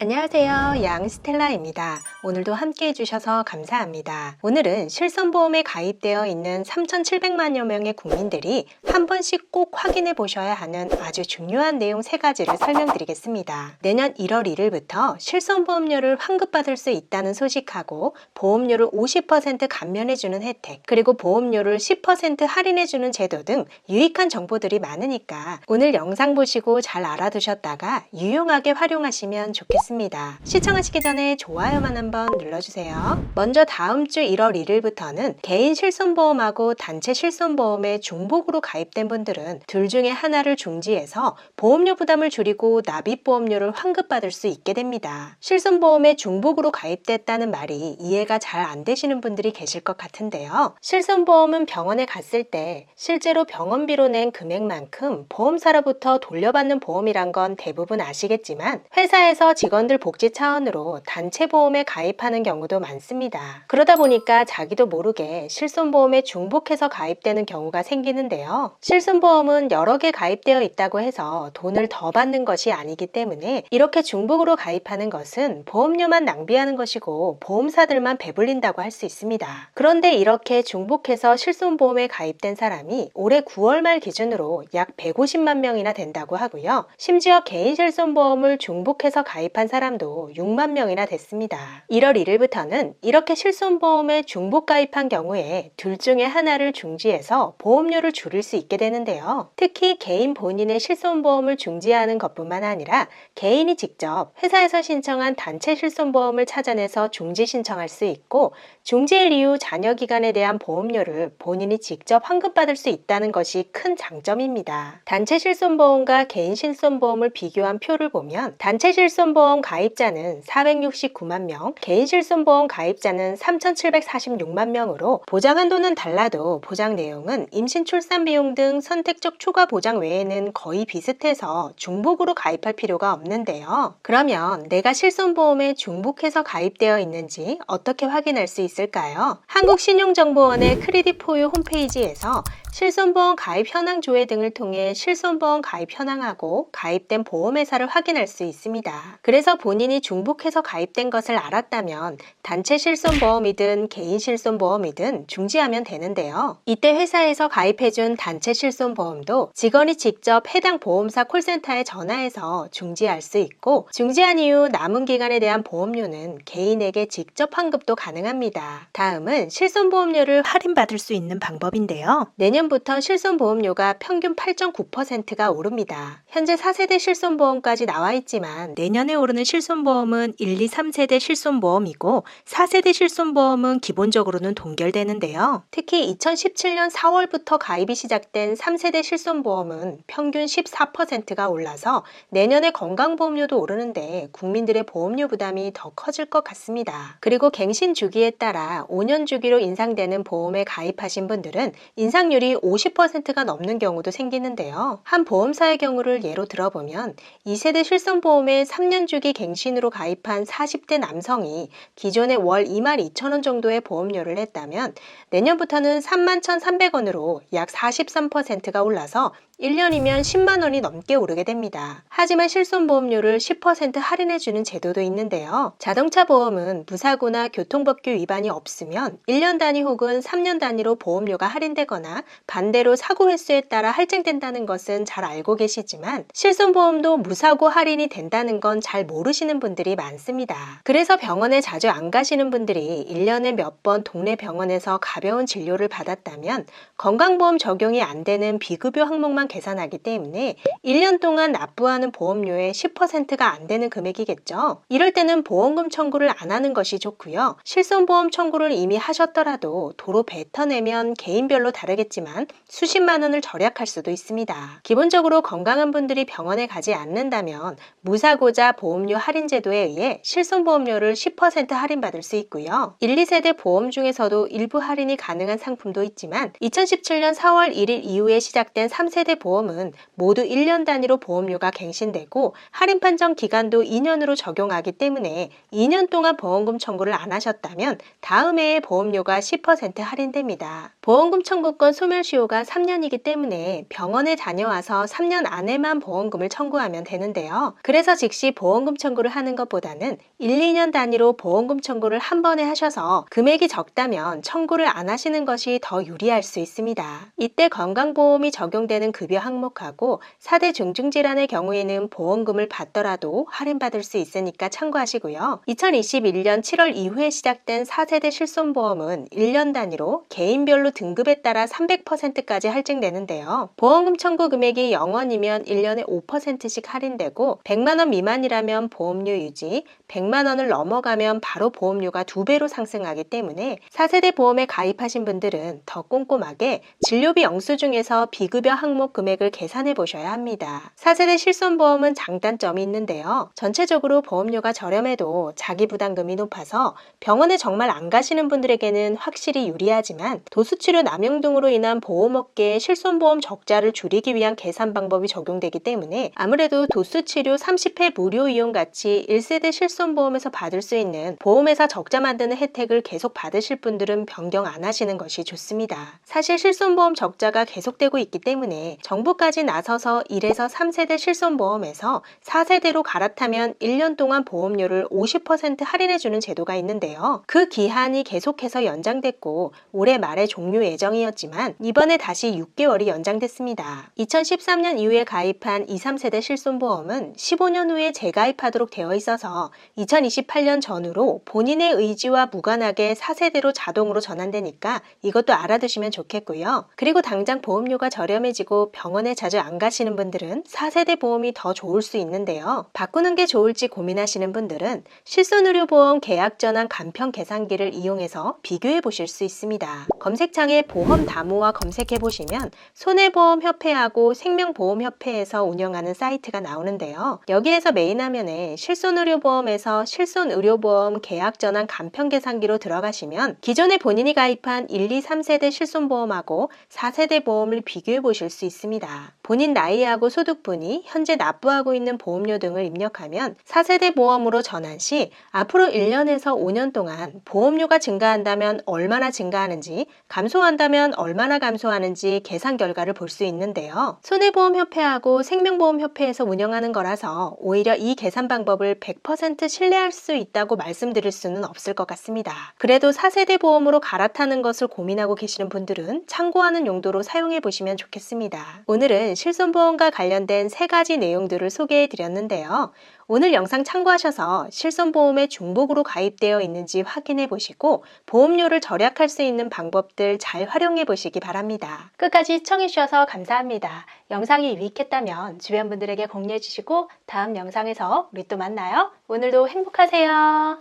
안녕하세요. 양스텔라입니다. 오늘도 함께 해주셔서 감사합니다. 오늘은 실손보험에 가입되어 있는 3,700만여 명의 국민들이 한 번씩 꼭 확인해 보셔야 하는 아주 중요한 내용 3가지를 설명드리겠습니다. 내년 1월 1일부터 실손보험료를 환급받을 수 있다는 소식하고 보험료를 50% 감면해주는 혜택, 그리고 보험료를 10% 할인해주는 제도 등 유익한 정보들이 많으니까 오늘 영상 보시고 잘 알아두셨다가 유용하게 활용하시면 좋겠습니다. 시청하시기 전에 좋아요만 한번 눌러주세요. 먼저 다음 주 1월 1일부터는 개인 실손보험하고 단체 실손보험에 중복으로 가입된 분들은 둘 중에 하나를 중지해서 보험료 부담을 줄이고 납입보험료를 환급받을 수 있게 됩니다. 실손보험에 중복으로 가입됐다는 말이 이해가 잘 안 되시는 분들이 계실 것 같은데요. 실손보험은 병원에 갔을 때 실제로 병원비로 낸 금액만큼 보험사로부터 돌려받는 보험이란 건 대부분 아시겠지만 회사에서 직원들 복지 차원으로 단체 보험에 가입하는 경우도 많습니다. 그러다 보니까 자기도 모르게 실손보험에 중복해서 가입되는 경우가 생기는데요. 실손보험은 여러 개 가입되어 있다고 해서 돈을 더 받는 것이 아니기 때문에 이렇게 중복으로 가입하는 것은 보험료만 낭비하는 것이고 보험사들만 배불린다고 할 수 있습니다. 그런데 이렇게 중복해서 실손보험에 가입된 사람이 올해 9월 말 기준으로 약 150만 명이나 된다고 하고요. 심지어 개인 실손보험을 중복해서 가입한 사람도 6만 명이나 됐습니다. 1월 1일부터는 이렇게 실손보험에 중복 가입한 경우에 둘 중에 하나를 중지해서 보험료를 줄일 수 있게 되는데요. 특히 개인 본인의 실손보험을 중지하는 것뿐만 아니라 개인이 직접 회사에서 신청한 단체 실손보험을 찾아내서 중지 신청할 수 있고, 중지일 이후 잔여기간에 대한 보험료를 본인이 직접 환급받을 수 있다는 것이 큰 장점입니다. 단체 실손보험과 개인 실손보험을 비교한 표를 보면 단체 실손보험 가입자는 469만 명, 개인 실손보험 가입자는 3,746만 명으로 보장 한도는 달라도 보장 내용은 임신 출산 비용 등 선택적 추가 보장 외에는 거의 비슷해서 중복으로 가입할 필요가 없는데요. 그러면 내가 실손보험에 중복해서 가입되어 있는지 어떻게 확인할 수 있을까요? 한국신용정보원의 크리딧포유 홈페이지에서 실손보험 가입 현황 조회 등을 통해 실손보험 가입 현황하고 가입된 보험회사를 확인할 수 있습니다. 그래서 본인이 중복해서 가입된 것을 알았다면 단체 실손보험이든 개인 실손보험이든 중지하면 되는데요. 이때 회사에서 가입해준 단체 실손보험도 직원이 직접 해당 보험사 콜센터에 전화해서 중지할 수 있고, 중지한 이후 남은 기간에 대한 보험료는 개인에게 직접 환급도 가능합니다. 다음은 실손보험료를 할인받을 수 있는 방법인데요. 내년부터 실손보험료가 평균 8.9%가 오릅니다. 현재 4세대 실손보험까지 나와 있지만 내년에 오르는 실손보험은 1, 2, 3세대 실손보험이고 4세대 실손보험은 기본적으로는 동결되는데요. 특히 2017년 4월부터 가입이 시작된 3세대 실손보험은 평균 14%가 올라서 내년에 건강보험료도 오르는데 국민들의 보험료 부담이 더 커질 것 같습니다. 그리고 갱신 주기에 따라 5년 주기로 인상되는 보험에 가입하신 분들은 인상률이 50%가 넘는 경우도 생기는데요. 한 보험사의 경우를 예로 들어보면 2세대 실손보험에 3년 주기 갱신으로 가입한 40대 남성이 기존에 월 22,000원 정도의 보험료를 냈다면 내년부터는 31,300원으로 약 43%가 올라서 1년이면 10만 원이 넘게 오르게 됩니다. 하지만 실손보험료를 10% 할인해주는 제도도 있는데요. 자동차 보험은 무사고나 교통법규 위반이 없으면 1년 단위 혹은 3년 단위로 보험료가 할인되거나 반대로 사고 횟수에 따라 할증된다는 것은 잘 알고 계시지만 실손보험도 무사고 할인이 된다는 건 잘 모르시는 분들이 많습니다. 그래서 병원에 자주 안 가시는 분들이 1년에 몇 번 동네 병원에서 가벼운 진료를 받았다면 건강보험 적용이 안 되는 비급여 항목만 계산하기 때문에 1년 동안 납부하는 보험료의 10%가 안 되는 금액이겠죠. 이럴 때는 보험금 청구를 안 하는 것이 좋고요. 실손보험 청구를 이미 하셨더라도 도로 뱉어내면 개인별로 다르겠지만 수십만 원을 절약할 수도 있습니다. 기본적으로 건강한 분들이 병원에 가지 않는다면 무사고자 보험료 할인 제도에 의해 실손보험료를 10% 할인받을 수 있고요. 1, 2세대 보험 중에서도 일부 할인이 가능한 상품도 있지만 2017년 4월 1일 이후에 시작된 3세대 4세대 보험은 모두 1년 단위로 보험료가 갱신되고 할인 판정 기간도 2년으로 적용하기 때문에 2년 동안 보험금 청구를 안 하셨다면 다음 해에 보험료가 10% 할인됩니다. 보험금 청구권 소멸시효가 3년이기 때문에 병원에 다녀와서 3년 안에만 보험금을 청구하면 되는데요. 그래서 즉시 보험금 청구를 하는 것보다는 1, 2년 단위로 보험금 청구를 한 번에 하셔서 금액이 적다면 청구를 안 하시는 것이 더 유리할 수 있습니다. 이때 건강보험이 적용되는 급여 항목하고 4대 중증질환의 경우에는 보험금을 받더라도 할인받을 수 있으니까 참고하시고요. 2021년 7월 이후에 시작된 4세대 실손보험은 1년 단위로 개인별로 등급에 따라 300%까지 할증되는데요. 보험금 청구 금액이 0원이면 1년에 5%씩 할인되고 100만원 미만이라면 보험료 유지, 100만원을 넘어가면 바로 보험료가 2배로 상승하기 때문에 4세대 보험에 가입하신 분들은 더 꼼꼼하게 진료비 영수증에서 비급여 항목 금액을 계산해 보셔야 합니다. 4세대 실손보험은 장단점이 있는데요. 전체적으로 보험료가 저렴해도 자기 부담금이 높아서 병원에 정말 안 가시는 분들에게는 확실히 유리하지만 도수치료 남용 등으로 인한 보험업계의 실손보험 적자를 줄이기 위한 계산 방법이 적용되기 때문에 아무래도 도수치료 30회 무료 이용 같이 1세대 실손보험에서 받을 수 있는 보험회사 적자 만드는 혜택을 계속 받으실 분들은 변경 안 하시는 것이 좋습니다. 사실 실손보험 적자가 계속되고 있기 때문에 정부까지 나서서 1에서 3세대 실손보험에서 4세대로 갈아타면 1년 동안 보험료를 50% 할인해주는 제도가 있는데요. 그 기한이 계속해서 연장됐고 올해 말에 종료 예정이었지만 이번에 다시 6개월이 연장됐습니다. 2013년 이후에 가입한 2, 3세대 실손보험은 15년 후에 재가입하도록 되어 있어서 2028년 전후로 본인의 의지와 무관하게 4세대로 자동으로 전환되니까 이것도 알아두시면 좋겠고요. 그리고 당장 보험료가 저렴해지고 병원에 자주 안 가시는 분들은 4세대 보험이 더 좋을 수 있는데요. 바꾸는 게 좋을지 고민하시는 분들은 실손의료보험 계약전환 간편 계산기를 이용해서 비교해 보실 수 있습니다. 검색창에 보험다모와 검색해 보시면 손해보험협회하고 생명보험협회에서 운영하는 사이트가 나오는데요. 여기에서 메인 화면에 실손의료보험에서 실손의료보험 계약전환 간편 계산기로 들어가시면 기존에 본인이 가입한 1, 2, 3세대 실손보험하고 4세대 보험을 비교해 보실 수 있습니다. 본인 나이하고 소득분이 현재 납부하고 있는 보험료 등을 입력하면 4세대 보험으로 전환 시 앞으로 1년에서 5년 동안 보험료가 증가한다면 얼마나 증가하는지, 감소한다면 얼마나 감소하는지 계산 결과를 볼 수 있는데요. 손해보험협회하고 생명보험협회에서 운영하는 거라서 오히려 이 계산 방법을 100% 신뢰할 수 있다고 말씀드릴 수는 없을 것 같습니다. 그래도 4세대 보험으로 갈아타는 것을 고민하고 계시는 분들은 참고하는 용도로 사용해 보시면 좋겠습니다. 오늘은 실손보험과 관련된 3가지 내용들을 소개해 드렸는데요. 오늘 영상 참고하셔서 실손보험에 중복으로 가입되어 있는지 확인해 보시고 보험료를 절약할 수 있는 방법들 잘 활용해 보시기 바랍니다. 끝까지 시청해 주셔서 감사합니다. 영상이 유익했다면 주변 분들에게 공유해 주시고 다음 영상에서 우리 또 만나요. 오늘도 행복하세요.